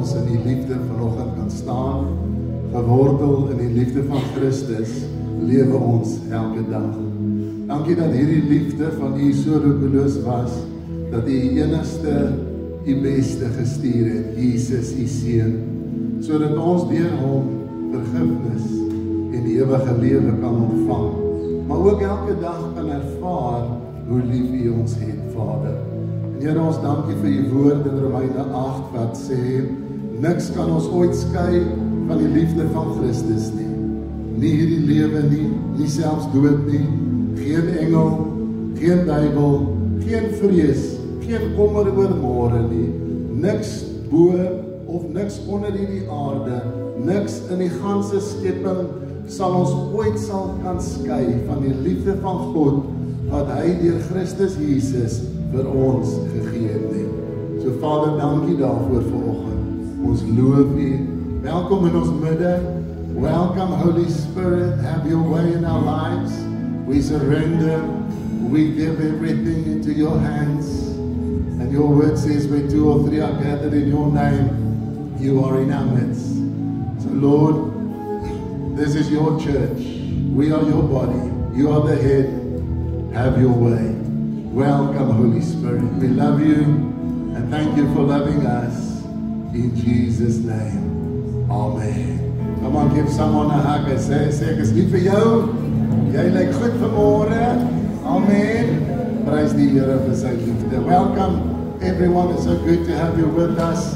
ons in die liefde vanoggend kan staan, gewortel in die liefde van Christus, lewe ons elke dag. Dankie dat hierdie liefde van U so roekeloos was, dat U enigste, U beste gestuur het, Jesus, U Seun, sodat ons deur Hom vergifnis en die ewige lewe kan ontvang, maar ook elke dag kan ervaar hoe lief U ons het, Vader. En Here, ons dankie vir U woord in Romeine 8 wat sê, niks kan ons ooit skei van die liefde van Christus nie. Nie hierdie lewe nie, nie selfs dood nie, geen engel, geen duiwel, geen vrees, geen kommer oor môre nie, niks bo of niks onder hierdie aarde, niks in die ganse skepping sal ons ooit kan skei van die liefde van God wat hy deur Christus Jesus vir ons gegee het nie. So Vader, dankie daarvoor vanoggend. Ons loof U. Welkom in ons midde. Welcome Holy Spirit. Have your way in our lives. We surrender. We give everything into your hands. And your word says where 2 or 3 are gathered in your name, you are in our midst. So Lord, this is your church. We are your body. You are the head. Have your way. Welcome, Holy Spirit. We love you and thank you for loving us. In Jesus' name. Amen. Come on, give someone a hug and say, ek is lief vir jou. Jy lyk goed vanmôre. Amen. Praise die Here vir sy liefde. Welcome, everyone. It's so good to have you with us.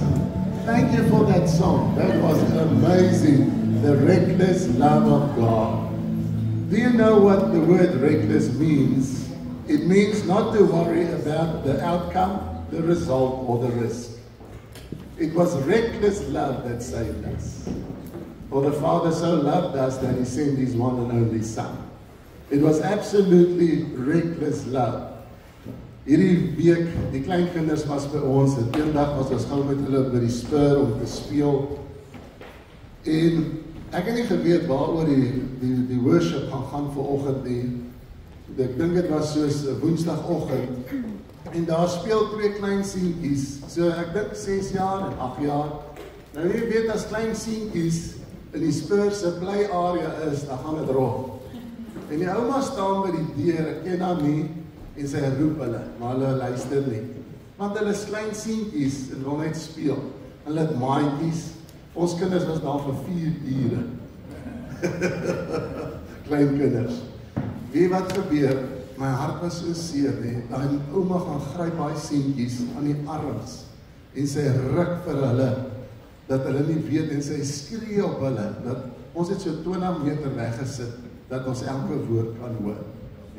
Thank you for that song. That was amazing. The reckless love of God. Do you know what the word reckless means? It means not to worry about the outcome, the result, or the risk. It was reckless love that saved us. For the Father so loved us that He sent His one and only Son. It was absolutely reckless love. Hierdie week, die kleinkinders was by ons, en eendag was ons gou met hulle by die spur om te speel. En ek het nie geweet waaroor die worship gaan vanoggend nie. Ek dink dit was soos woensdagoggend. En daar speel 2 klein seentjies. So ek dink 6 jaar en 8 jaar. Nou jy weet as klein seentjies in die spur se play area is, dan gaan dit rol. En die ouma staan by die deur, ek ken haar nie, en sy roep hulle, maar hulle luister nie. Want hulle is klein seentjies en wil net speel. Hulle het maatjies. Ons kinders was daar vir 4 ure. Klein kinders. Weet wat gebeur? My hart was so seer, nee. Daai ouma gaan gryp daai seentjies aan die arms en sy ruk vir hulle dat hulle nie weet en sy skree op hulle dat ons het so 20 meter weggesit dat ons elke woord kan hoor.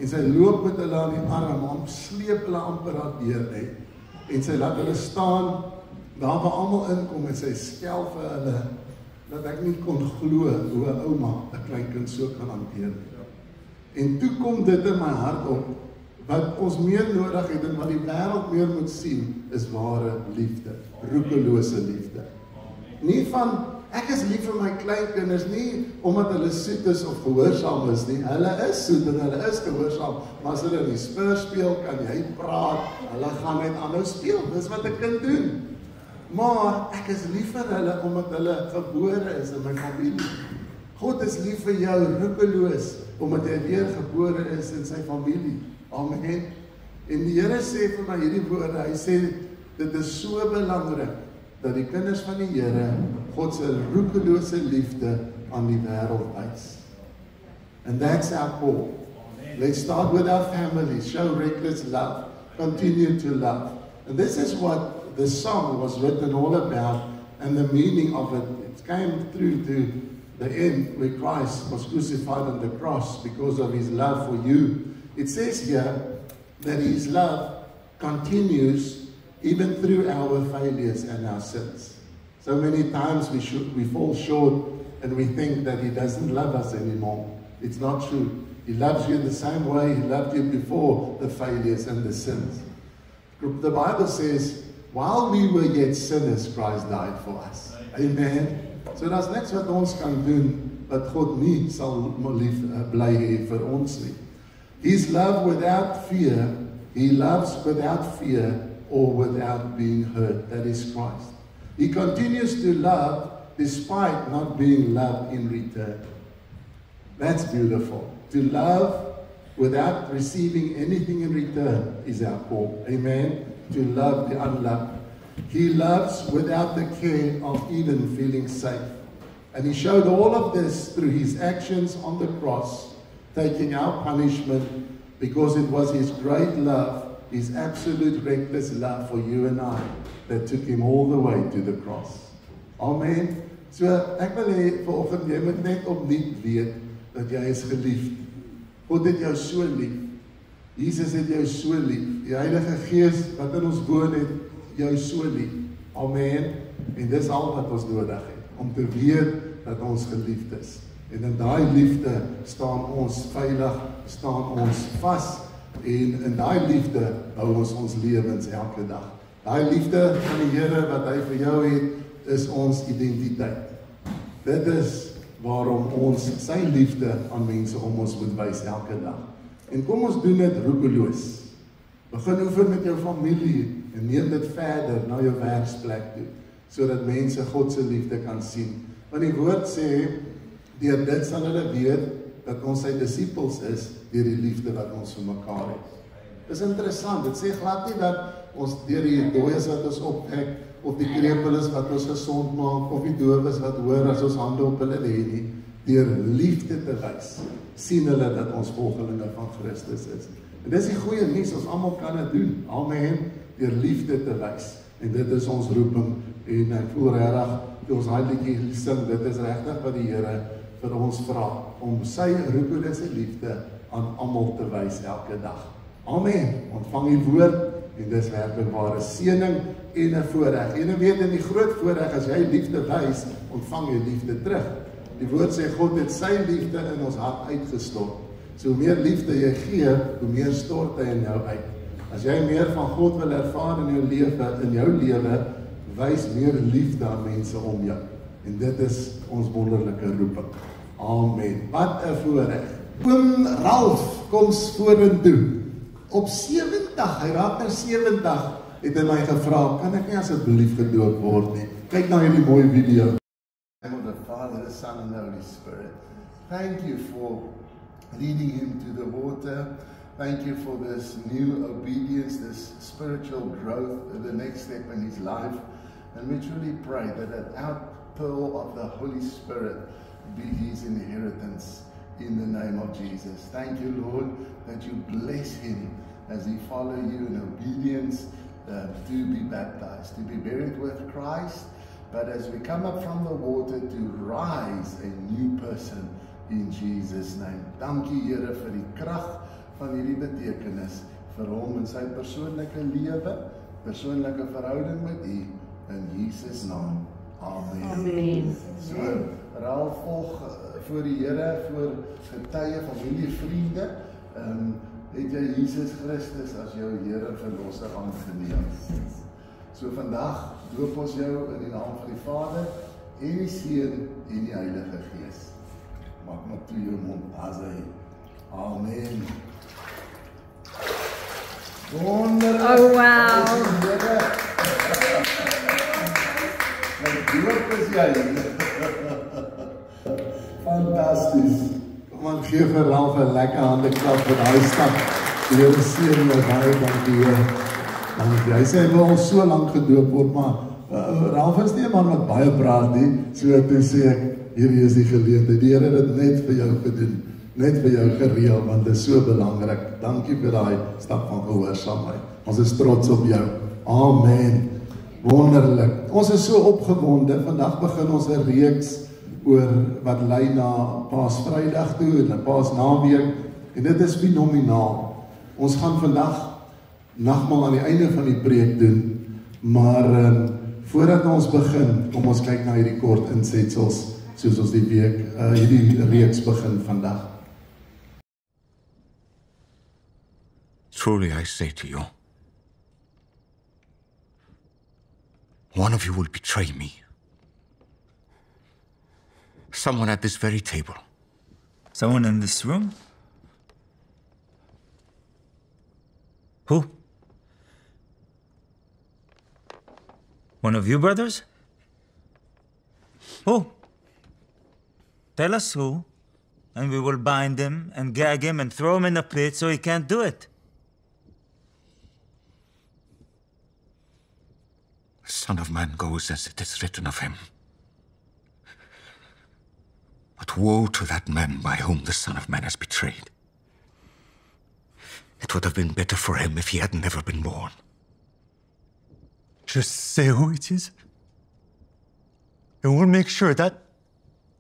En sy loop met hulle aan die arm, om sleep hulle amper daar deur, nee. En sy laat hulle staan daar waar almal inkom en sy skel vir hulle dat ek nie kon glo hoe 'n ouma 'n klein kind so kan hanteer. En toe kom dit in my hart op, wat ons meer nodig het en wat die wêreld meer moet sien, is ware liefde, roekelose liefde. Nie van, ek is lief vir my kleinkinders, nie omdat hulle soet is of gehoorsaam is nie, hulle is soet en hulle is gehoorsaam, maar as hulle in die spur speel, kan jy praat, hulle gaan net aanhou speel, dis wat 'n kind doen. Maar ek is lief vir hulle, omdat hulle gebore is in my familie. God is lief vir jou, roekeloos, omdat hy weer gebore is in sy familie. Amen. En die Here sê vir my hierdie woorde, hy sê, dit is so belangrik, dat die kinders van die Here, God se roekelose liefde aan die wêreld wys. And that's our call. Let's start with our families, show reckless love, continue to love. And this is what the song was written all about, and the meaning of it, it came through to the end where Christ was crucified on the cross because of His love for you. It says here that His love continues even through our failures and our sins. So many times we fall short and we think that He doesn't love us anymore. It's not true. He loves you the same way He loved you before the failures and the sins. The Bible says, while we were yet sinners, Christ died for us. Amen. So daar's niks wat ons kan doen wat God nie sal lief bly hê vir ons nie. His love without fear, He loves without fear or without being hurt. That is Christ. He continues to love despite not being loved in return. That's beautiful. To love without receiving anything in return is our call. Amen. To love the unloved. He loves without the care of even feeling safe. And he showed all of this through his actions on the cross, taking our punishment because it was his great love, his absolute reckless love for you and I, that took him all the way to the cross. Amen. So ek wil hê vanoggend jy moet net opnuut weet dat jy is geliefd. God het jou so lief. Jesus het jou so lief. Die Heilige Gees wat in ons woon het jou so lief. Amen. En dis al wat ons nodig het, om te weet dat ons geliefd is. En in daai liefde staan ons veilig, staan ons vas, en in daai liefde hou ons lewens elke dag. Daai liefde van die Here wat hy vir jou het, is ons identiteit. Dit is waarom ons sy liefde aan mense om ons moet wys elke dag. En kom ons doen dit roekeloos. Begin oefen met jou familie en neem dit verder na jou werksplek toe, sodat mense God se liefde kan sien. Want die woord sê, deur dit sal hulle weet dat ons sy disippels is deur die liefde wat ons vir mekaar het. Dis interessant, dit sê glad nie dat ons deur die dooies wat ons opwek, of die krepeles wat ons gesond maak, of die dowes wat hoor as ons hande op hulle lê nie, deur liefde te wys, sien hulle dat ons volgelinge van Christus is. En dis die goeie nuus, ons almal kan dit doen. Amen, deur liefde te wys. En dit is ons roeping, en ek voel regtig, toe ons daai liedjie sing, dit is regtig wat die Here vir ons vra, om sy roepelose liefde aan almal te wys elke dag. Amen, ontvang die woord, en dis werklik ware seëning en 'n voorreg. En weet in die groot voorreg, as jy liefde wys, ontvang jy liefde terug. Die woord sê, God het sy liefde in ons hart uitgestort. So hoe meer liefde jy gee, hoe meer stort hy in jou uit. As jy meer van God wil ervaar in jou lewe, wys meer liefde aan mense om jou. En dit is ons wonderlike roeping. Amen. Wat 'n voorreg. Oom Ralf, kom vorentoe. Op 70, hy raak nou 70, het hy my gevra, kan ek nie asseblief gedoop word nie? Kyk na hierdie mooi video. In the name of the Father, the Son, and the Holy Spirit. Thank you for leading him to the water. Thank you for this new obedience, this spiritual growth, the next step in his life. And we truly pray that that outpour of the Holy Spirit be his inheritance in the name of Jesus. Thank you, Lord, that you bless him as he follow you in obedience to be baptized, to be buried with Christ, but as we come up from the water to rise a new person in Jesus' name. Dankie Here vir die krag van hierdie betekenis vir hom in sy persoonlike lewe, persoonlike verhouding met U, in Jesus naam. Amen. Amen. So, Ralf volg voor die Here, voor getuie, familie, vriende, het jy Jesus Christus as jou Here en Verlosser aangeneem. So vandag doop ons jou in die naam van die Vader, en die Seun, en die Heilige Gees. Maak maar toe jou mond, as hy. Amen. Wonderlik. Oh, wow. Wat doop is jy? Fantasties. Kom aan, gee vir Ralf 'n lekker handeklap vir daai stap. Die Here seën jou baie, dankie Here. Dankie. Hy sê hy wil al so lank gedoop word, maar Ralf is nie 'n man wat baie praat nie. So toe sê ek, hierdie is die geleentheid. Die Here het dit net vir jou gedoen. Net vir jou gereël, want dit is so belangrik. Dankie vir daai stap van gehoorsaamheid. Ons is trots op jou. Amen. Wonderlik. Ons is so opgewonde. Vandag begin ons 'n reeks oor wat lei na Paasvrydag toe en 'n Paasnaweek. En dit is fenomenaal. Ons gaan vandag nagmaal aan die einde van die preek doen, maar voordat ons begin, kom ons kyk na hierdie kort insetsels, soos ons die week, hierdie reeks begin vandag. Truly I say to you, one of you will betray me. Someone at this very table. Someone in this room? Who? One of you brothers? Who? Tell us who, and we will bind him and gag him and throw him in a pit so he can't do it. The Son of Man goes as it is written of him. But woe to that man by whom the Son of Man has betrayed. It would have been better for him if he had never been born. Just say who it is, and we'll make sure that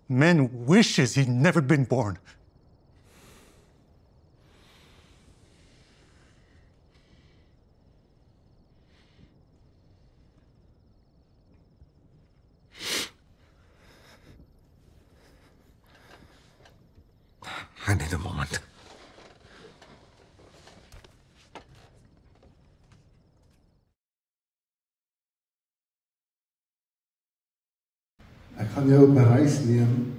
man wishes he'd never been born. I need a moment. Ek gaan jou op 'n reis neem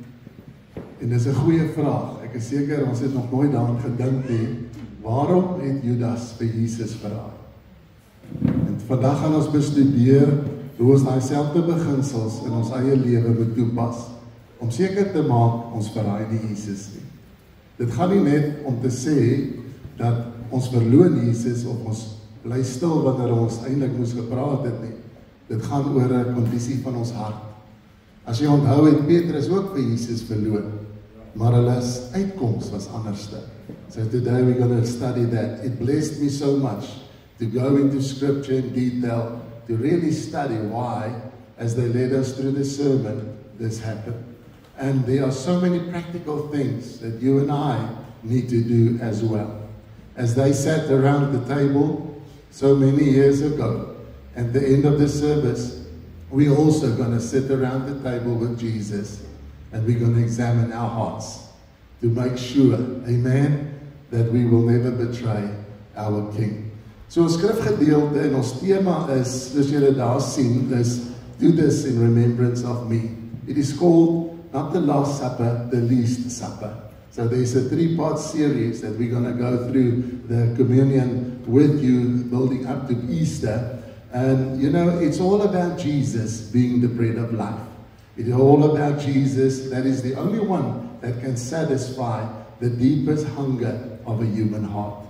en dis 'n goeie vraag. Ek is seker ons het nog nooit daaraan gedink nie. Waarom het Judas vir Jesus verraai? En vandag gaan ons bestudeer hoe ons daai selfde beginsels in ons eie lewe moet toepas om seker te maak ons verraai nie Jesus nie. Dit gaan nie net om te sê dat ons verloon Jesus of ons bly stil wanneer ons eintlik moes gepraat het nie. Dit gaan oor 'n kondisie van ons hart. As jy onthou het Petrus ook vir Jesus verloon, maar hulle uitkoms was anderste. So today we're going to study that. It blessed me so much to go into scripture in detail, to really study why, as they led us through the sermon, this happened. And there are so many practical things that you and I need to do as well. As they sat around the table so many years ago, at the end of the service, we're also going to sit around the table with Jesus and we're going to examine our hearts to make sure, amen, that we will never betray our King. So ons skrifgedeelte en ons tema is, soos julle daar sien, is do this in remembrance of me. It is called not the Last Supper, the Least Supper. So there's a 3-part series that we're going to go through the communion with you, building up to Easter. And you know, it's all about Jesus being the bread of life. It is all about Jesus. That is the only one that can satisfy the deepest hunger of a human heart.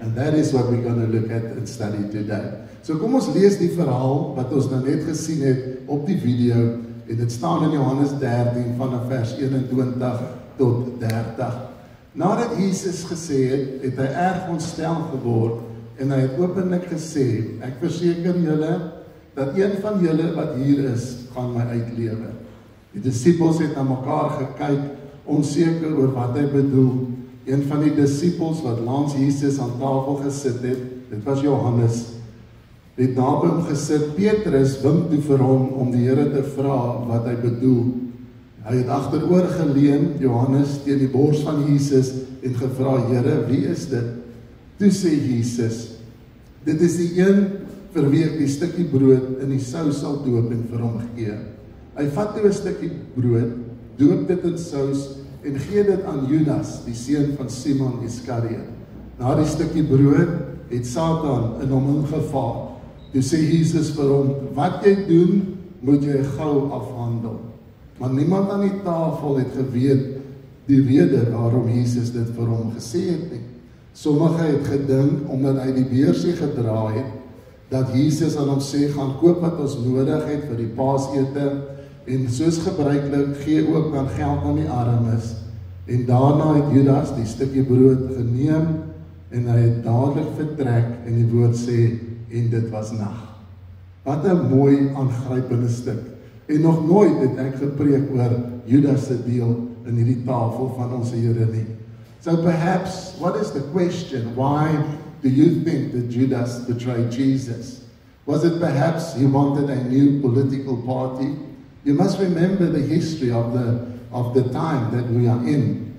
And that is what we're going to look at and study today. So kom ons lees die verhaal wat ons nou net gesien het op die video. En dit staan in Johannes 13 vanaf vers 21 tot 30. Nadat Jesus gesê het, het hy erg ontstel geword en hy het openlik gesê, ek verseker julle dat een van julle wat hier is, gaan my uitlewer. Die disippels het na mekaar gekyk, onseker oor wat hy bedoel. Een van die disippels wat langs Jesus aan tafel gesit het, dit was Johannes, het naby hom gesit. Petrus wink toe vir hom om die Here te vra wat hy bedoel. Hy het agteroor geleun, Johannes, teen die bors van Jesus en gevra, Here, wie is dit? Toe sê Jesus, dit is die een vir wie ek die stukkie brood in die sous sal doop en vir hom gee. Hy vat toe 'n stukkie brood, doop dit in sous en gee dit aan Judas, die seun van Simon Iskariot. Na die stukkie brood het Satan in hom ingevaar. Toe sê Jesus vir hom, wat jy doen, moet jy gou afhandel. Maar niemand aan die tafel het geweet die rede waarom Jesus dit vir hom gesê het nie. Sommige het gedink, omdat hy die beursie gedra het, dat Jesus aan hom sê, gaan koop wat ons nodig het vir die Paasete, en soos gebruiklik, gee ook dan geld aan die armes. En daarna het Judas die stukkie brood geneem, en hy het dadelik vertrek, en die woord sê, en dit was nag. Wat 'n mooi aangrypende stuk. En nog nooit het ek gepreek oor Judas se deel in hierdie tafel van ons Here nie. So perhaps, what is the question? Why do you think that Judas betrayed Jesus? Was it perhaps he wanted a new political party? You must remember the history of the time that we are in.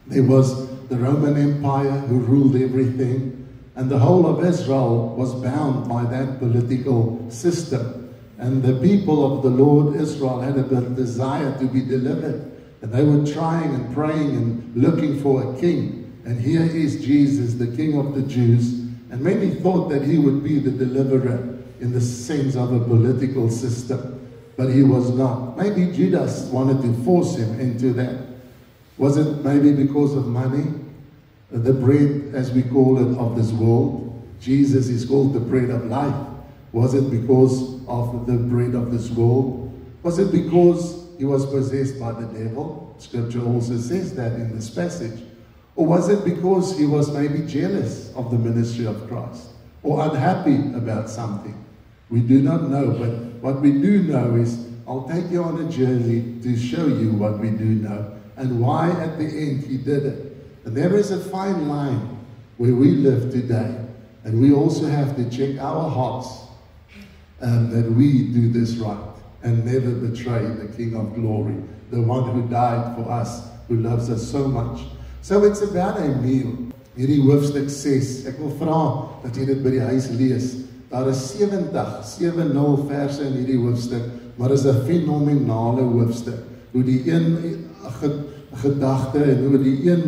There was the Roman Empire who ruled everything, and the whole of Israel was bound by that political system. And the people of the Lord Israel had a desire to be delivered. And they were trying and praying and looking for a king. And here is Jesus, the King of the Jews. And many thought that he would be the deliverer in the sense of a political system. but he was not. Maybe Judas wanted to force him into that. Was it maybe because of money? The bread, as we call it, of this world. Jesus is called the bread of life. Was it because of the bread of this world? Was it because he was possessed by the devil? Scripture also says that in this passage. Or was it because he was maybe jealous of the ministry of Christ? Or unhappy about something? We do not know, but what we do know is, I'll take you on a journey to show you what we do know and why at the end he did it. And there is a fine line where we live today, and we also have to check our hearts that we do this right and never betray the King of Glory, the one who died for us, who loves us so much. So it's about a meal. Hierdie hoofstuk 6, ek wil vra dat jy dit by die huis lees. Daar is 70 verse in hierdie hoofstuk, maar is 'n fenominale hoofstuk. Hoe die een gedagte en hoe die een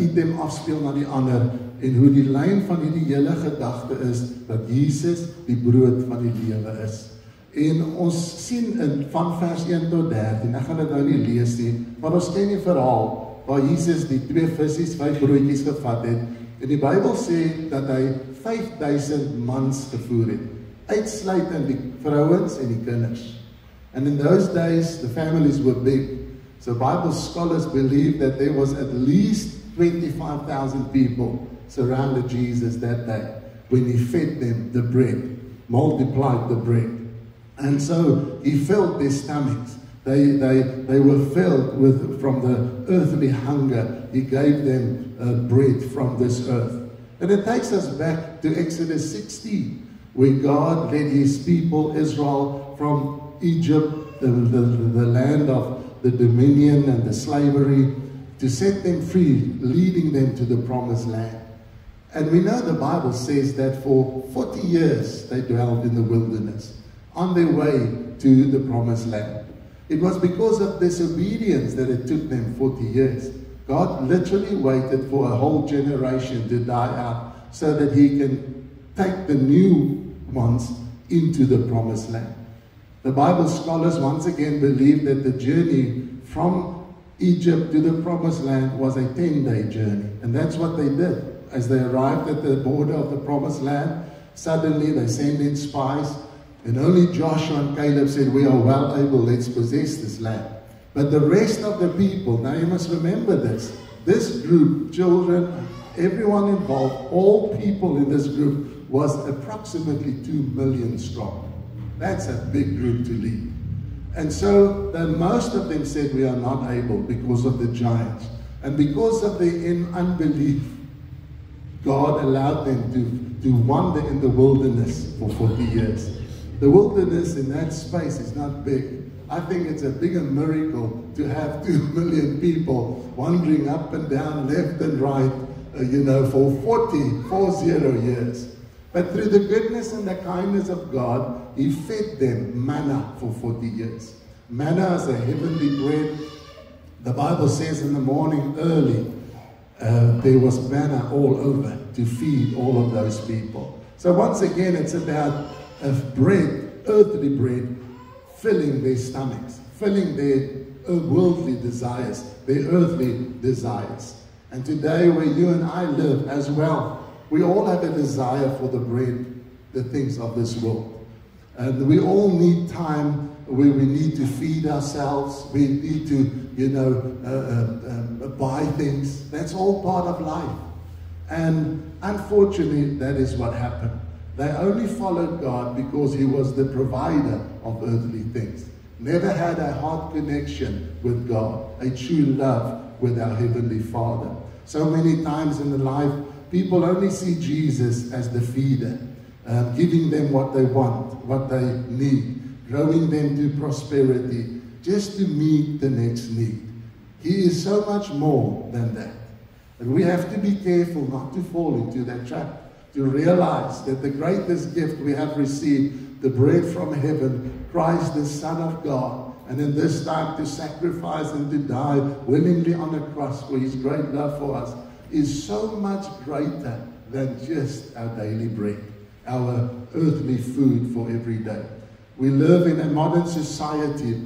item afspeel na die ander, en hoe die lyn van hierdie hele gedagte is, dat Jesus die brood van die lewe is. En ons sien van vers 1 tot 13, ek gaan dit nou nie lees nie, maar ons ken die verhaal, waar Jesus die 2 visies, 5 broodjies gevat het, en die Bybel sê dat hy 5000 mans gevoer het, uitsluitend die vrouens en die kinders. And in those days, the families were big. So Bible scholars believe that there was at least 25,000 people surrounded Jesus that day when he fed them the bread, multiplied the bread. And so he filled their stomachs. They were filled from the earthly hunger. He gave them bread from this earth. And it takes us back to Exodus 16, where God led his people, Israel, from Egypt, the land of the dominion and the slavery, to set them free, leading them to the promised land. And we know the Bible says that for 40 years they dwelled in the wilderness, on their way to the promised land. It was because of disobedience that it took them 40 years. God literally waited for a whole generation to die out so that he can take the new ones into the promised land. The Bible scholars once again believe that the journey from Egypt to the promised land was a 10-day journey. And that's what they did. As they arrived at the border of the promised land, suddenly they sent in spies, and only Joshua and Caleb said, we are well able, let's possess this land. But the rest of the people, now you must remember this group, children, everyone involved, all people in this group was approximately 2 million strong. That's a big group to lead. And so most of them said, we are not able because of the giants. And because of their unbelief, God allowed them to wander in the wilderness for 40 years. The wilderness in that space is not big. I think it's a bigger miracle to have 2 million people wandering up and down, left and right, for 40 years. But through the goodness and the kindness of God, he fed them manna for 40 years. Manna is a heavenly bread. The Bible says in the morning early, there was manna all over to feed all of those people. So once again, it's about bread, earthly bread, filling their stomachs, filling their worldly desires, their earthly desires. And today, where you and I live as well, we all have a desire for the bread, the things of this world. And we all need time where we need to feed ourselves, we need to, buy things. That's all part of life. And unfortunately, that is what happened. They only followed God because he was the provider of earthly things. Never had a heart connection with God, a true love with our Heavenly Father. So many times in the life, people only see Jesus as the feeder, giving them what they want, what they need, growing them to prosperity, just to meet the next need. He is so much more than that. And we have to be careful not to fall into that trap, to realize that the greatest gift we have received, the bread from heaven, Christ, the Son of God, and in this time to sacrifice and to die willingly on the cross for his great love for us, is so much greater than just our daily bread, our earthly food for every day. We live in a modern society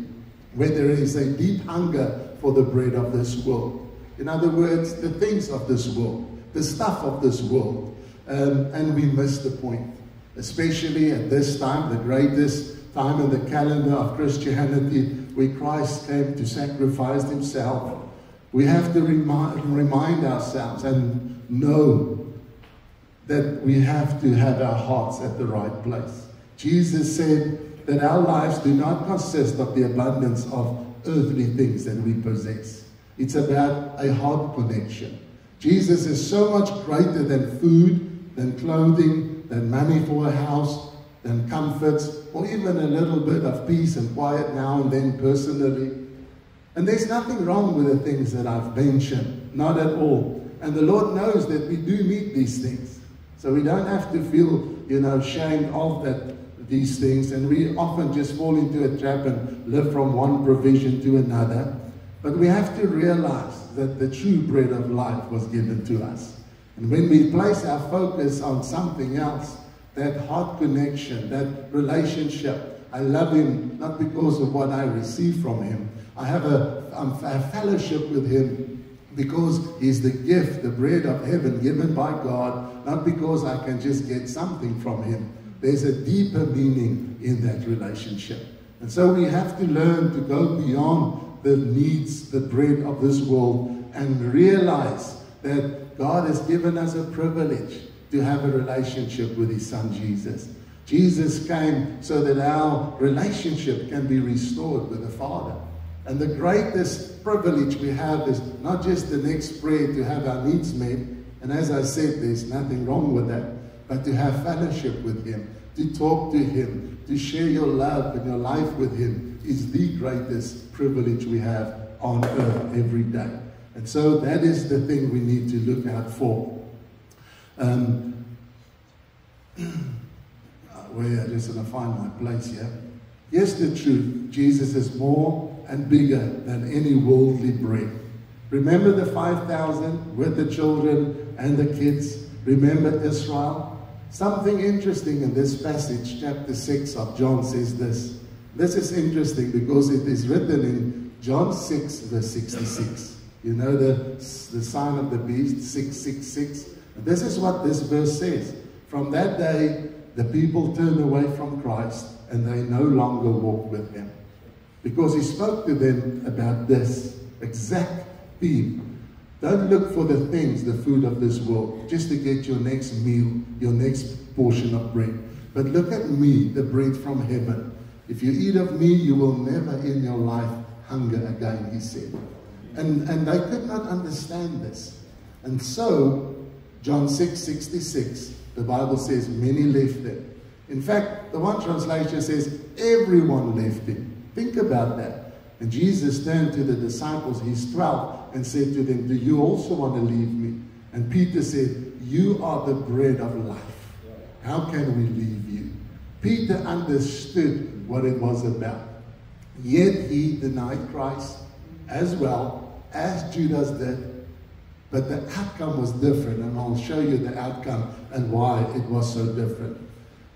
where there is a deep hunger for the bread of this world. In other words, the things of this world, the stuff of this world. And we miss the point. Especially at this time, the greatest time in the calendar of Christianity, where Christ came to sacrifice himself. We have to remind ourselves and know that we have to have our hearts at the right place. Jesus said that our lives do not consist of the abundance of earthly things that we possess. It's about a heart connection. Jesus is so much greater than food, than clothing, than money for a house, than comforts, or even a little bit of peace and quiet now and then personally. And there's nothing wrong with the things that I've mentioned, not at all. And the Lord knows that we do need these things. So we don't have to feel, ashamed of these things. And we often just fall into a trap and live from one provision to another. But we have to realize that the true bread of life was given to us. And when we place our focus on something else, that heart connection, that relationship, I love him not because of what I receive from him. I have a fellowship with him because he's the gift, the bread of heaven given by God, not because I can just get something from him. There's a deeper meaning in that relationship. And so we have to learn to go beyond the needs, the bread of this world, and realize that God has given us a privilege to have a relationship with his son Jesus. Jesus came so that our relationship can be restored with the Father. And the greatest privilege we have is not just the next prayer to have our needs met, and as I said, there's nothing wrong with that, but to have fellowship with him, to talk to him, to share your love and your life with him is the greatest privilege we have on earth every day. And so that is the thing we need to look out for. Where I just want to find my place here. Here's the truth. Jesus is more and bigger than any worldly bread. Remember the 5,000 with the children and the kids? Remember Israel? Something interesting in this passage, chapter 6 of John says this. This is interesting because it is written in John 6 verse 66. You know the sign of the beast, 666. And this is what this verse says. From that day, the people turned away from Christ and they no longer walked with him. Because he spoke to them about this exact theme. Don't look for the things, the food of this world, just to get your next meal, your next portion of bread. But look at me, the bread from heaven. If you eat of me, you will never in your life hunger again, he said. And they could not understand this. And so, John 6:66, the Bible says, many left him. In fact, the one translation says, everyone left him. Think about that. And Jesus turned to the disciples, his 12, and said to them, do you also want to leave me? And Peter said, you are the bread of life. How can we leave you? Peter understood what it was about. Yet he denied Christ as well as Judas did. But the outcome was different, and I'll show you the outcome and why it was so different.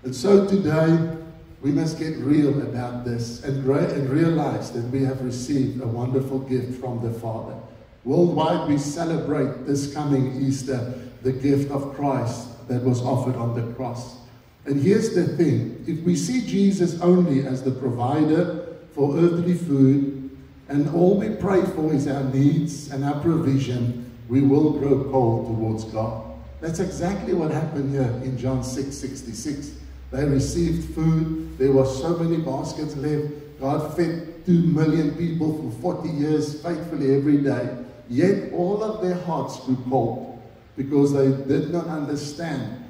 And so today, we must get real about this and realize that we have received a wonderful gift from the Father. Worldwide, we celebrate this coming Easter, the gift of Christ that was offered on the cross. And here's the thing. If we see Jesus only as the provider for earthly food, and all we pray for is our needs and our provision, we will grow cold towards God. That's exactly what happened here in John 6:66. They received food. There were so many baskets left. God fed 2 million people for 40 years faithfully every day. Yet all of their hearts grew cold because they did not understand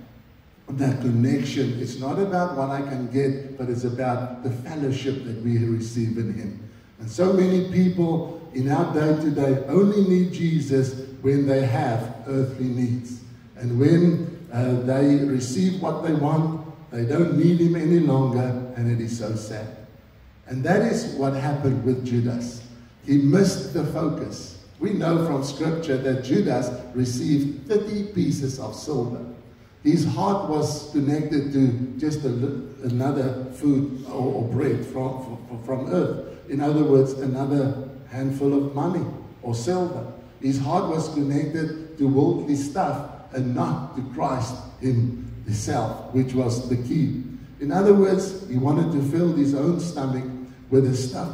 that connection. It's not about what I can get, but it's about the fellowship that we receive in him. And so many people in our day-to-day only need Jesus when they have earthly needs. And when they receive what they want, they don't need him any longer, and it is so sad. And that is what happened with Judas. He missed the focus. We know from Scripture that Judas received 30 pieces of silver. His heart was connected to just another food or bread from earth. In other words, another handful of money or silver. His heart was connected to worldly stuff and not to Christ himself, which was the key. In other words, he wanted to fill his own stomach with the stuff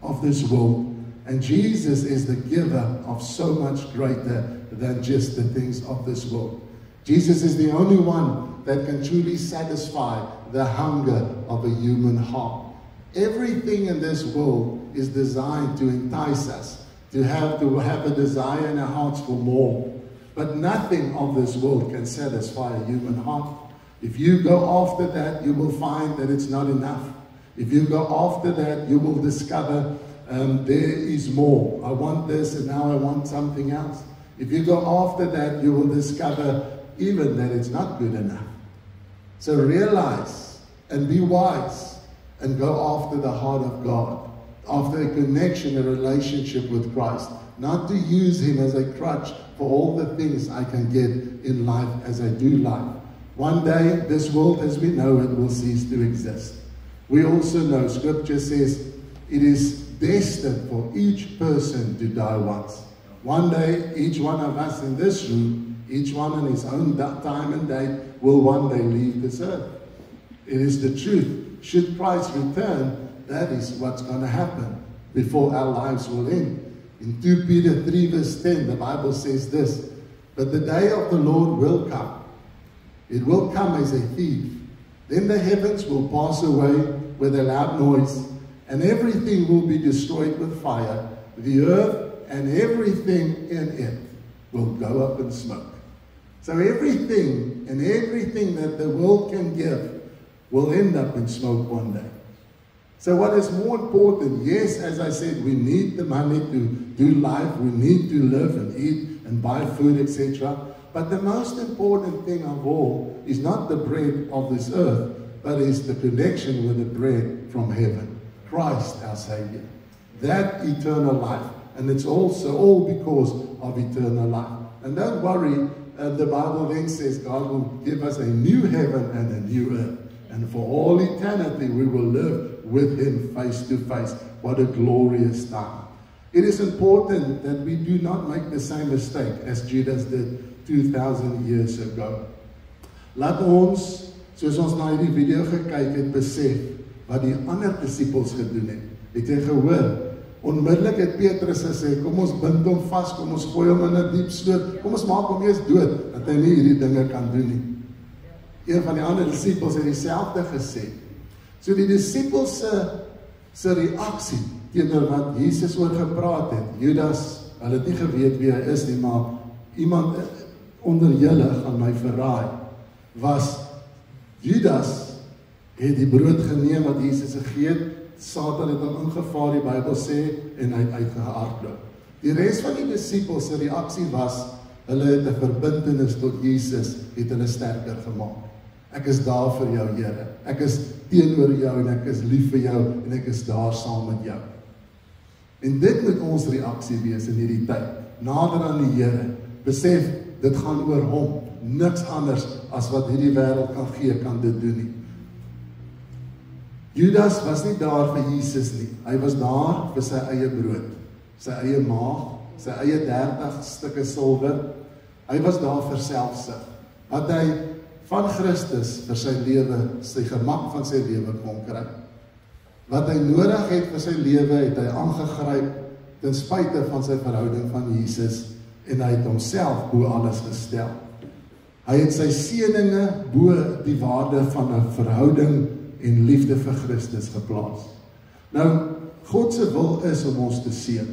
of this world. And Jesus is the giver of so much greater than just the things of this world. Jesus is the only one that can truly satisfy the hunger of a human heart. Everything in this world is designed to entice us, to have a desire in our hearts for more. But nothing of this world can satisfy a human heart. If you go after that, you will find that it's not enough. If you go after that, you will discover there is more. I want this and now I want something else. If you go after that, you will discover even that it's not good enough. So realize and be wise and go after the heart of God, after a connection, a relationship with Christ, not to use him as a crutch for all the things I can get in life as I do life. One day, this world as we know it will cease to exist. We also know, Scripture says, it is destined for each person to die once. One day, each one of us in this room, each one in his own time and date, will one day leave this earth. It is the truth. Should Christ return, that is what's going to happen before our lives will end. In 2 Peter 3 verse 10, the Bible says this, "But the day of the Lord will come. It will come as a thief. Then the heavens will pass away with a loud noise, and everything will be destroyed with fire. The earth and everything in it will go up in smoke." So everything and everything that the world can give will end up in smoke one day. So what is more important? Yes, as I said, we need the money to do life. We need to live and eat and buy food, etc. But the most important thing of all is not the bread of this earth, but is the connection with the bread from heaven, Christ our Savior. That eternal life. And it's also all because of eternal life. And don't worry, the Bible then says God will give us a new heaven and a new earth. And for all eternity we will live with him face to face. What a glorious time. It is important that we do not make the same mistake as Judas did 2000 years ago. Laat ons, soos ons na hierdie video gekyk het, besef wat die ander disippels gedoen het. Het jy gehoor? Onmiddellik het Petrus gesê, kom ons bind hom vas, kom ons gooi hom in 'n diep sloot, kom ons maak hom eers dood, dat hy nie hierdie dinge kan doen nie. Een van die ander disippels het dieselfde gesê. So die disippels se reaksie teenoor wat Jesus oor gepraat het, Judas, hulle het nie geweet wie hy is nie, maar iemand onder julle gaan my verraai, was Judas het die brood geneem wat Jesus gegee het, Satan het hom ingevaar, die Bybel sê, en hy het uitgehardloop. Die res van die disippels se reaksie was, hulle het 'n verbintenis tot Jesus, het hulle sterker gemaak. Ek is daar vir jou, Here. Ek is teenoor jou en ek is lief vir jou en ek is daar saam met jou. En dit moet ons reaksie wees in hierdie tyd. Nader aan die Here. Besef, dit gaan oor hom. Niks anders as wat hierdie wêreld kan gee, kan dit doen nie. Judas was nie daar vir Jesus nie. Hy was daar vir sy eie brood, sy eie maag, sy eie 30 stukke silwer. Hy was daar vir selfsug. Wat hy van Christus vir sy lewe, sy gemak van sy lewe kon kry. Wat hy nodig het vir sy lewe, het hy aangegryp ten spyte van sy verhouding van Jesus en hy het homself bo alles gestel. Hy het sy seëninge bo die waarde van 'n verhouding en liefde vir Christus geplaas. Nou, God se wil is om ons te seën.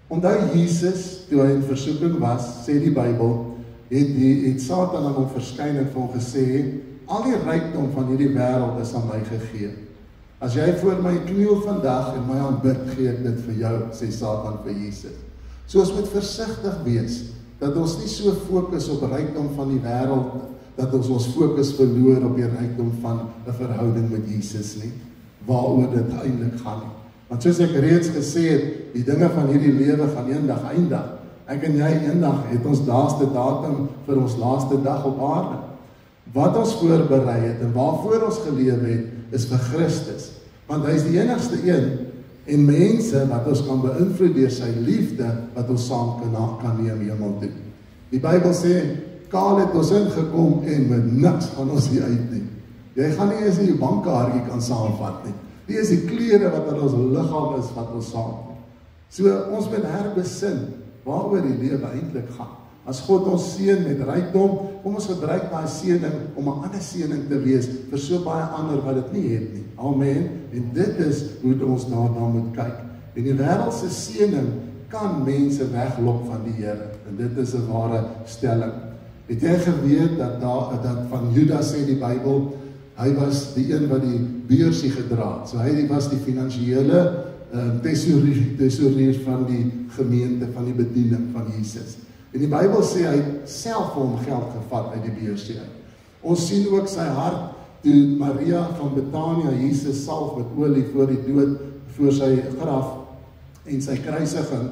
Onthou Jesus, toe hy in versoeking was, sê die Bybel, het Satan aan hom verskyn en vir hom gesê, al die rykdom van hierdie wêreld is aan my gegee. As jy voor my kniel vandag en my aanbid, gee ek dit vir jou, sê Satan vir Jesus. So ons moet versigtig wees, dat ons nie so fokus op rykdom van die wêreld, dat ons fokus verloor op die rykdom van 'n verhouding met Jesus nie, waaroor dit eintlik gaan nie. Want soos ek reeds gesê het, die dinge van hierdie lewe gaan eendag eindig. Ek en jy eendag het ons laaste datum vir ons laaste dag op aarde. wat ons voorberei het en waarvoor ons geleef het, is vir Christus. Want hy is die enigste een en mense wat ons kan beïnvloed deur sy liefde wat ons saam kan neem hemel toe. Die Bybel sê, Kaal het ons ingekom en met niks gaan ons hier uit nie. Jy gaan nie eens in jou bankkaartjie kan saamvat nie. Die is die klere wat in ons liggaam is wat ons saam. So ons moet herbesin waaroor die lewe eintlik gaan. As God ons seën met rykdom, kom ons gebruik daai seëning om 'n ander seëning te wees vir so baie ander wat dit nie het nie. Amen. En dit is hoe ons daarna moet kyk. En die wêreld se seëning kan mense weglok van die Here. En dit is 'n ware stelling. Het jy geweet dat van Judas sê die Bybel, hy was die een wat die beursie gedra het. So hy was die finansiële tesourier van die gemeente, van die bediening van Jesus. En die Bybel sê hy het self vir hom geld gevat uit die beursie uit. Ons sien ook sy hart toe Maria van Betania Jesus salf met olie voor die dood, voor sy graf en sy kruisiging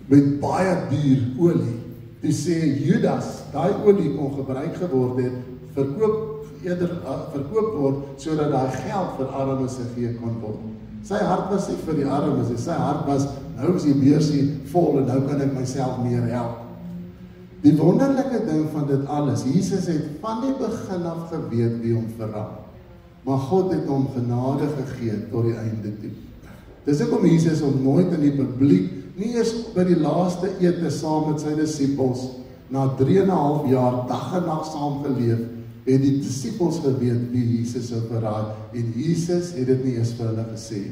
met baie duur olie. Toe sê Judas, daai olie kon gebruik geword het, verkoop word, sodat daai geld vir armes gegee kon word. Sy hart was nie vir die armes, sy hart was, nou is die beursie vol en nou kan ek myself meer help. Die wonderlike ding van dit alles, Jesus het van die begin af geweet wie hom verraai. Maar God het hom genade gegee tot die einde toe. Dis hoekom Jesus hom nooit in die publiek, nie eers by die laaste ete saam met sy disippels, na 3,5 jaar dag en nag saam geleef, het die disippels geweet wie Jesus sou verraai, en Jesus het dit nie eens vir hulle gesê.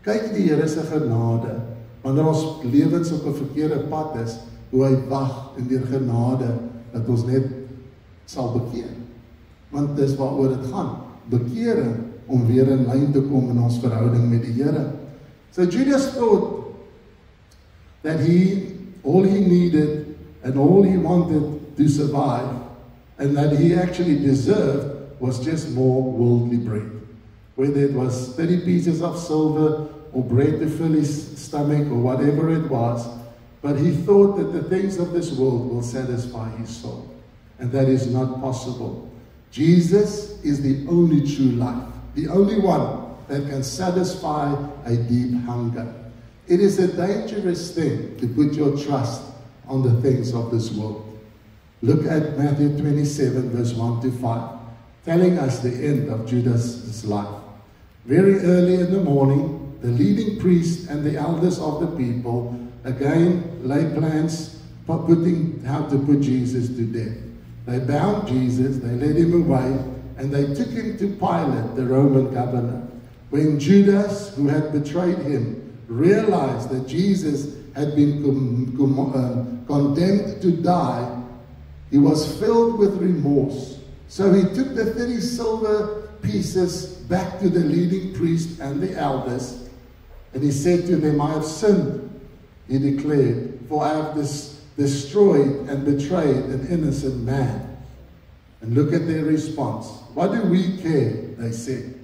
Kyk die Here se genade, wanneer ons lewens op 'n verkeerde pad is, hoe hy wag in deur genade, dat ons net sal bekeer. Want dis waaroor dit gaan, bekering, om weer in lyn te kom in ons verhouding met die Here. So Judas thought that all he needed and all he wanted to survive, and that he actually deserved, was just more worldly bread. Whether it was 30 pieces of silver, or bread to fill his stomach, or whatever it was, but he thought that the things of this world will satisfy his soul. And that is not possible. Jesus is the only true life, the only one that can satisfy a deep hunger. It is a dangerous thing to put your trust on the things of this world. Look at Matthew 27, verse 1 to 5, telling us the end of Judas' life. Very early in the morning, the leading priests and the elders of the people again laid plans for how to put Jesus to death. They bound Jesus, they led him away, and they took him to Pilate, the Roman governor. When Judas, who had betrayed him, realized that Jesus had been condemned to die, he was filled with remorse. So he took the 30 silver pieces back to the leading priest and the elders, and he said to them, I have sinned, he declared, for I have destroyed and betrayed an innocent man. And look at their response. What do we care? They said.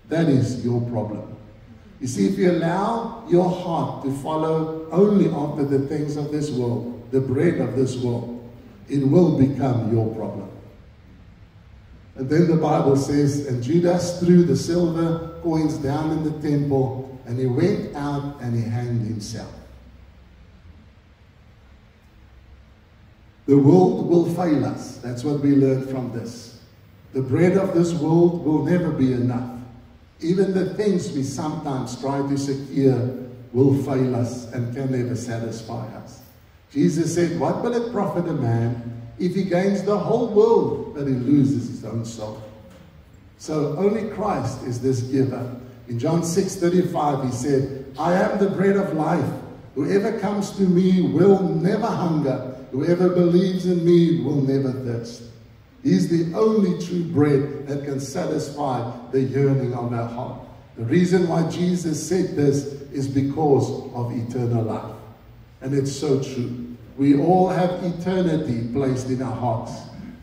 That is your problem. You see, if you allow your heart to follow only after the things of this world, the bread of this world, it will become your problem. And then the Bible says, and Judas threw the silver coins down in the temple, and he went out and he hanged himself. The world will fail us. That's what we learned from this. The bread of this world will never be enough. Even the things we sometimes try to secure will fail us and can never satisfy us. Jesus said, what will it profit a man if he gains the whole world but he loses his own soul? So only Christ is this giver. In John 6:35 he said, I am the bread of life. Whoever comes to me will never hunger. Whoever believes in me will never thirst. He's the only true bread that can satisfy the yearning of our heart. The reason why Jesus said this is because of eternal life. And it's so true. We all have eternity placed in our hearts.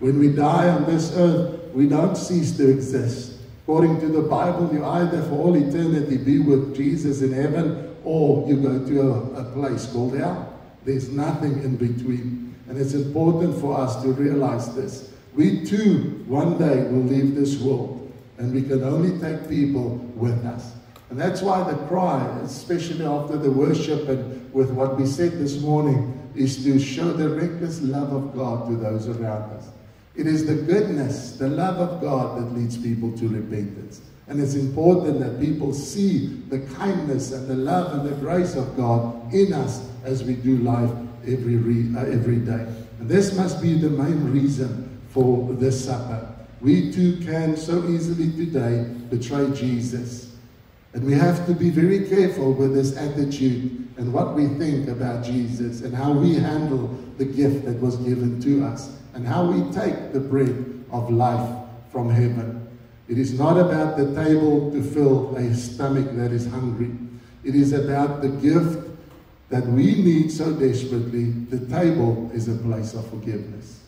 When we die on this earth, we don't cease to exist. According to the Bible, you either for all eternity be with Jesus in heaven, or you go to a place called hell. There's nothing in between. And it's important for us to realize this, We too, one day, will leave this world, and we can only take people with us. And that's why the cry, especially after the worship and with what we said this morning, is to show the reckless love of God to those around us. It is the goodness, the love of God that leads people to repentance. And it's important that people see the kindness and the love and the grace of God in us as we do life every day. And this must be the main reason for this supper. We too can so easily today betray Jesus. And we have to be very careful with this attitude and what we think about Jesus and how we handle the gift that was given to us and how we take the bread of life from heaven. It is not about the table to fill a stomach that is hungry. It is about the gift that we need so desperately. The table is a place of forgiveness.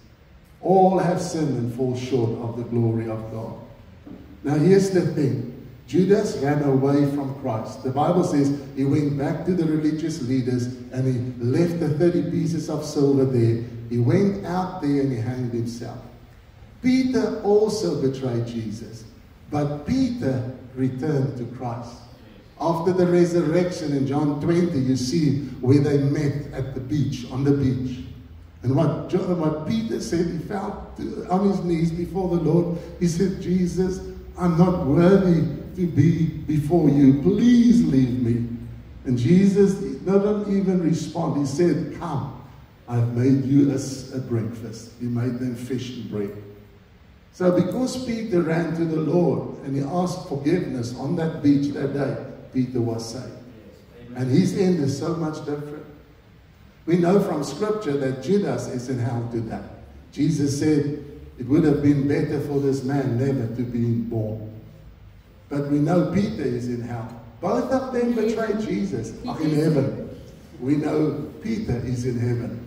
All have sinned and fall short of the glory of God. Now here's the thing. Judas ran away from Christ. The Bible says he went back to the religious leaders and he left the 30 pieces of silver there. He went out there and he hanged himself. Peter also betrayed Jesus, but Peter returned to Christ. After the resurrection in John 20, you see where they met at the beach, on the beach. And what Peter said, he fell on his knees before the Lord. He said, Jesus, I'm not worthy to be before you. Please leave me. And Jesus did not even respond. He said, come, I've made you a breakfast. He made them fish and bread. So because Peter ran to the Lord and he asked forgiveness on that beach that day, Peter was saved. And his end is so much different. We know from Scripture that Judas is in hell today. Jesus said it would have been better for this man never to be born. But we know Peter is in hell. Both of them betrayed Jesus. In heaven. We know Peter is in heaven.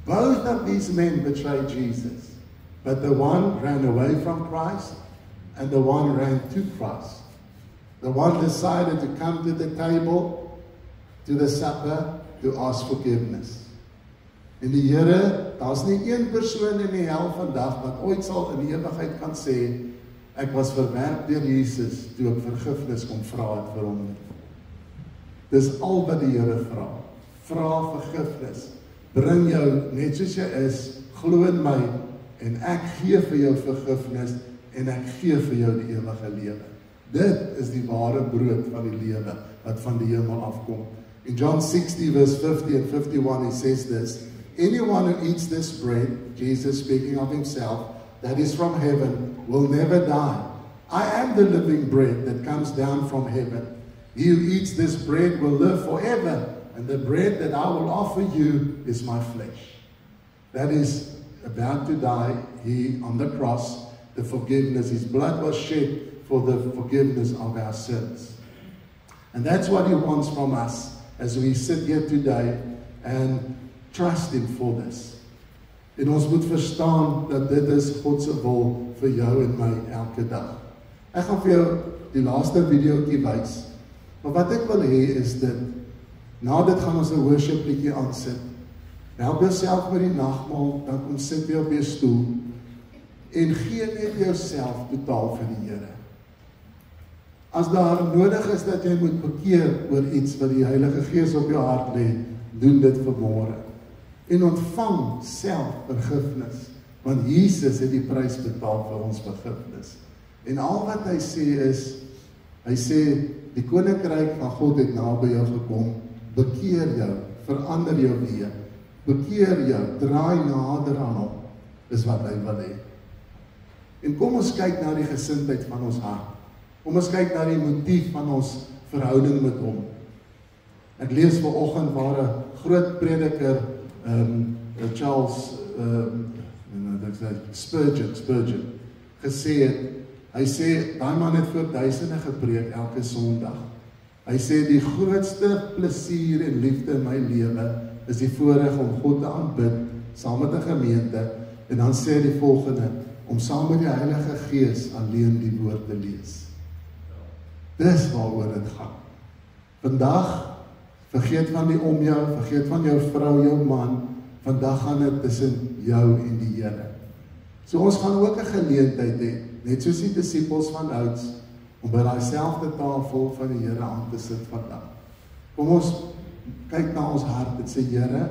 Both of these men betrayed Jesus. But the one ran away from Christ and the one ran to Christ. The one decided to come to the table, to the supper, to ask forgiveness. En die Here, daar's nie een persoon in die hel vandag wat ooit sal in die ewigheid kan sê, ek was verwerp deur Jesus toe ek vergifnis kom vra het vir hom. Dis al wat die Here vra. Vra vergifnis. Bring jou net soos jy is, glo in my en ek gee vir jou vergifnis en ek gee vir jou die ewige lewe. Dit is die ware brood van die lewe wat van die hemel afkom. In John 60 verse 50 and 51 he says this, anyone who eats this bread, Jesus speaking of himself, that is from heaven, will never die. I am the living bread that comes down from heaven. He who eats this bread will live forever, and the bread that I will offer you is my flesh. That is about to die, he on the cross, the forgiveness, his blood was shed for the forgiveness of our sins. And that's what he wants from us as we sit here today and trust him for this. En ons moet verstaan dat dit is God se wil vir jou en my elke dag. Ek gaan vir jou die laaste videoetjie wys. Maar wat ek wil hê is dit, na dit gaan ons 'n worship liedjie aansit. Help jouself met die nagmaal, dan kom sit jy op jou stoel en gee net jouself totaal vir die Here. As daar nodig is dat jy moet bekeer oor iets wat die Heilige Gees op jou hart lê, doen dit vanmôre. En ontvang self vergifnis, want Jesus het die prys betaal vir ons vergifnis. En al wat hy sê is, hy sê, die koninkryk van God het naby jou gekom, bekeer jou, verander jou weer, bekeer jou, draai nader aan hom, is wat hy wil hê. En kom ons kyk na die gesindheid van ons hart. Kom ons kyk na die motief van ons verhouding met hom. Ek lees vanoggend waar 'n groot prediker, Charles Spurgeon, gesê het, hy sê, daai man het vir duisende gepreek elke Sondag. Hy sê, die grootste plesier en liefde in my lewe is die voorreg om God te aanbid, saam met 'n gemeente, en dan sê hy die volgende, om saam met die Heilige Gees alleen die woord te lees. Dis waaroor dit gaan. Vandag, vergeet van die om jou, vergeet van jou vrou, jou man, vandag gaan dit tussen jou en die Here. So ons gaan ook 'n geleentheid hê, net soos die disippels van ouds, om by daai selfde tafel van die Here aan te sit vandag. Kom ons kyk na ons hart en sê, Here,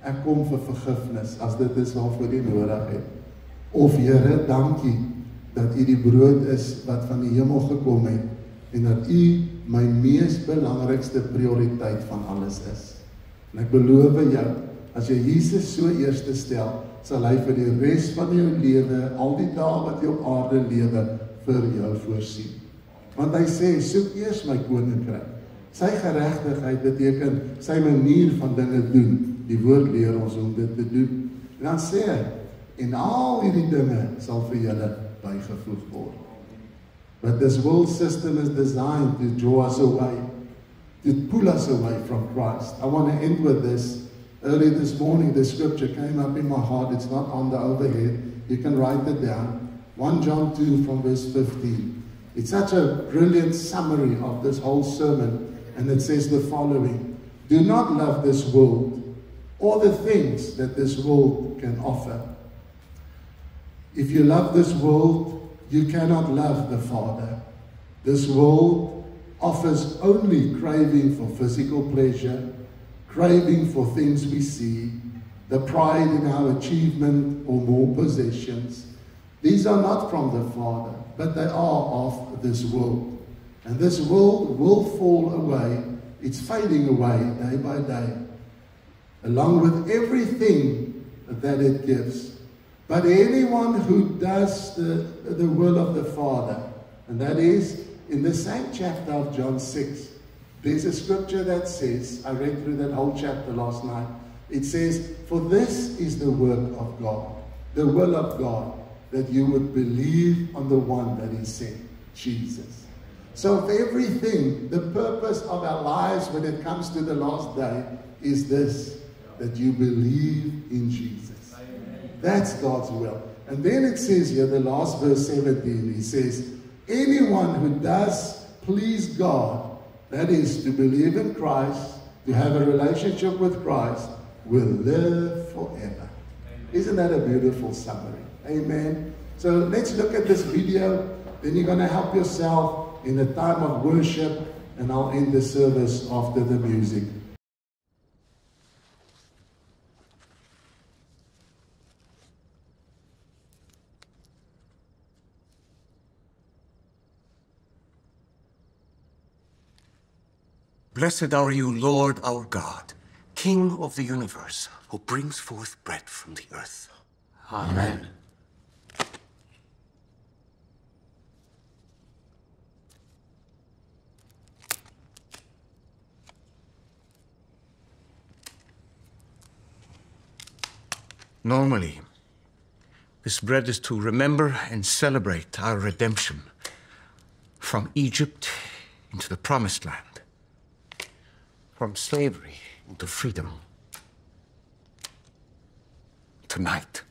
ek kom vir vergifnis as dit is waarvoor U nodig het. Of Here, dankie dat U die brood is wat van die hemel gekom het en dat U my mees belangrikste prioriteit van alles is. En ek beloof jou, as jy Jesus so eerste stel, sal hy vir die res van jou lewe, al die dae wat jy op aarde lewe, vir jou voorsien. Want hy sê, soek eers my koninkryk. Sy geregtigheid beteken sy manier van dinge doen. Die woord leer ons om dit te doen. En dan sê hy, en al hierdie dinge sal vir julle bygevoeg word. But this world system is designed to draw us away, to pull us away from Christ. I want to end with this. Early this morning, the scripture came up in my heart. It's not on the overhead. You can write it down. 1 John 2 from verse 15. It's such a brilliant summary of this whole sermon. And it says the following. Do not love this world or the things that this world can offer. If you love this world, you cannot love the Father. This world offers only craving for physical pleasure, craving for things we see, the pride in our achievement or more possessions. These are not from the Father, but they are of this world. And this world will fall away. It's fading away day by day, along with everything that it gives. But anyone who does the will of the Father, and that is in the same chapter of John 6, there's a scripture that says, I read through that whole chapter last night, it says, for this is the work of God, the will of God, that you would believe on the one that He sent, Jesus. So if everything, the purpose of our lives when it comes to the last day is this, that you believe in Jesus. That's God's will. And then it says here, the last verse 17, He says, anyone who does please God, that is to believe in Christ, to have a relationship with Christ, will live forever. Isn't that a beautiful summary? Amen. So let's look at this video. Then you're going to help yourself in a time of worship, and I'll end the service after the music. Blessed are you, Lord our God, King of the universe, who brings forth bread from the earth. Amen. Normally, this bread is to remember and celebrate our redemption from Egypt into the Promised Land, from slavery into freedom. Tonight,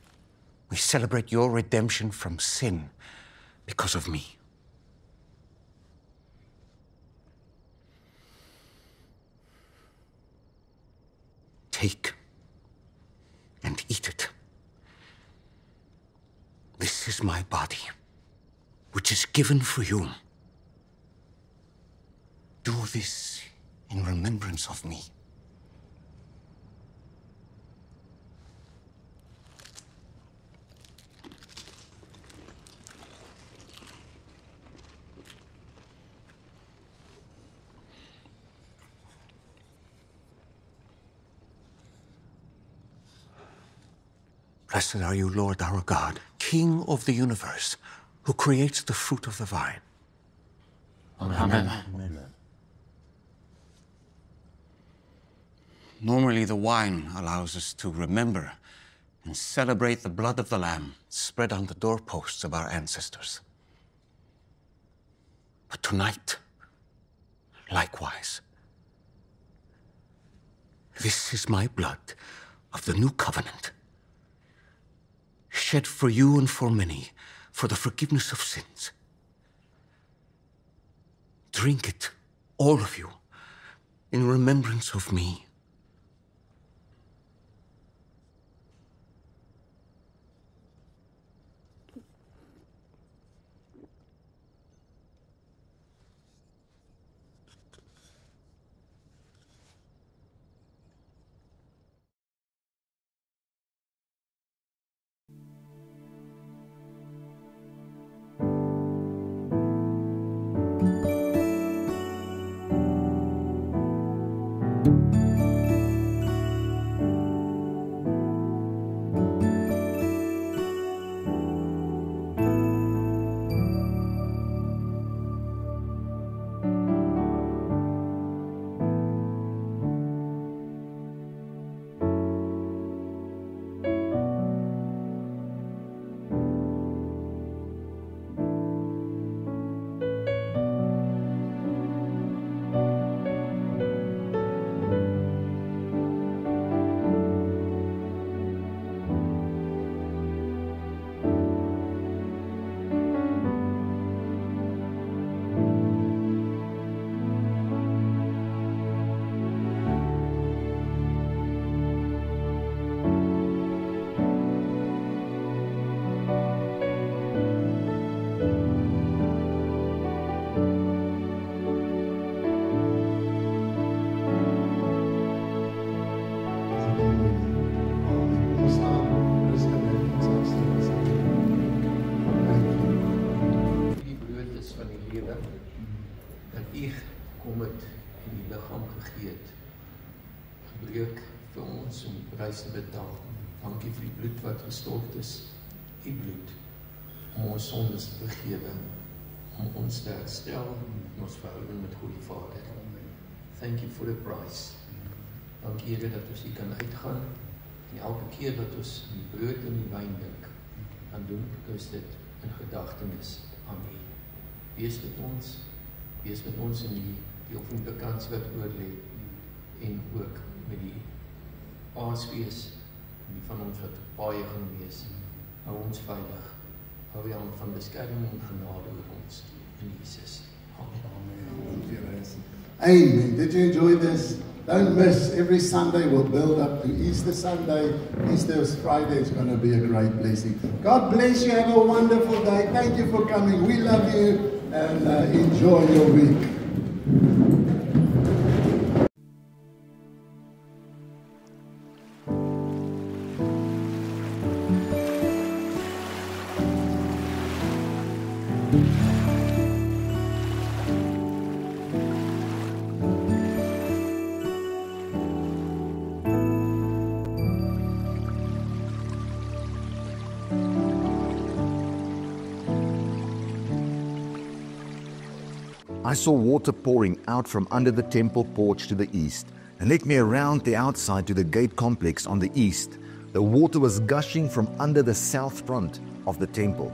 we celebrate your redemption from sin because of me. Take and eat it. This is my body, which is given for you. Do this in remembrance of me. Blessed are you, Lord our God, King of the universe, who creates the fruit of the vine. Amen. Amen. Normally, the wine allows us to remember and celebrate the blood of the Lamb spread on the doorposts of our ancestors. But tonight, likewise, this is my blood of the new covenant, shed for you and for many, for the forgiveness of sins. Drink it, all of you, in remembrance of me. Prys te betaal. Dankie vir die bloed wat gestort is, die bloed, om ons sondes te vergewe, om ons te herstel in ons verhouding met Goeie Vader. Thank you for the price. Dankie Here dat ons hier kan uitgaan, en elke keer dat ons die brood en die wyn drink, dan doen ons dit in gedagtenis aan U. Wees met ons in die offenbekans wat oorlê, en ook met die Paasfees, en die van ons wat baie gaan wees, hou ons veilig, hou die hand van beskerming en genade oor ons, in Jesus. Amen. Amen. Did you enjoy this? Don't miss, every Sunday we'll build up to Easter Sunday. Easter Friday is going to be a great blessing. God bless you. Have a wonderful day. Thank you for coming. We love you, and enjoy your week. I saw water pouring out from under the temple porch to the east, and led me around the outside to the gate complex on the east. The water was gushing from under the south front of the temple.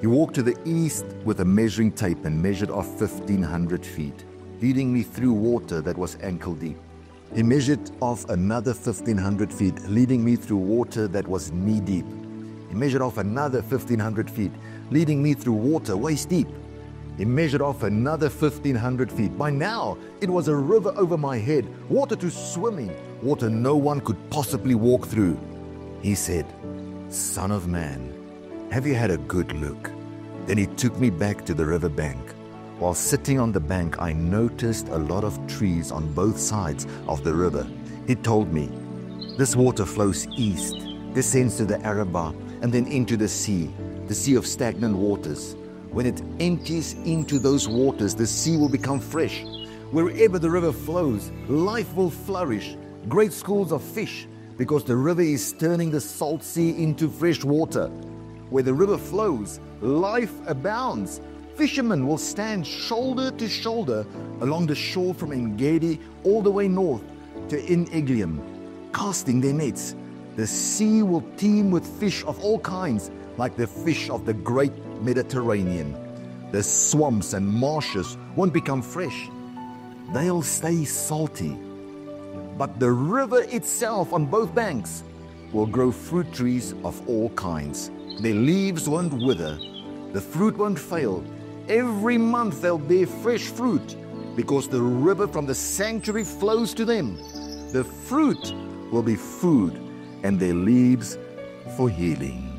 He walked to the east with a measuring tape and measured off 1,500 feet, leading me through water that was ankle deep. He measured off another 1,500 feet, leading me through water that was knee deep. He measured off another 1,500 feet, leading me through water waist deep. He measured off another 1,500 feet. By now, it was a river over my head, water to swim in, water no one could possibly walk through. He said, "Son of man, have you had a good look?" Then he took me back to the river bank. While sitting on the bank, I noticed a lot of trees on both sides of the river. He told me, "This water flows east, descends to the Arabah, and then into the sea of stagnant waters. When it empties into those waters, the sea will become fresh. Wherever the river flows, life will flourish. Great schools of fish, because the river is turning the salt sea into fresh water. Where the river flows, life abounds. Fishermen will stand shoulder to shoulder along the shore from En-Gedi all the way north to En-Eglaim, casting their nets. The sea will teem with fish of all kinds, like the fish of the great Mediterranean. The swamps and marshes won't become fresh. They'll stay salty. But the river itself on both banks will grow fruit trees of all kinds. Their leaves won't wither. The fruit won't fail. Every month they'll bear fresh fruit, because the river from the sanctuary flows to them. The fruit will be food, and their leaves for healing."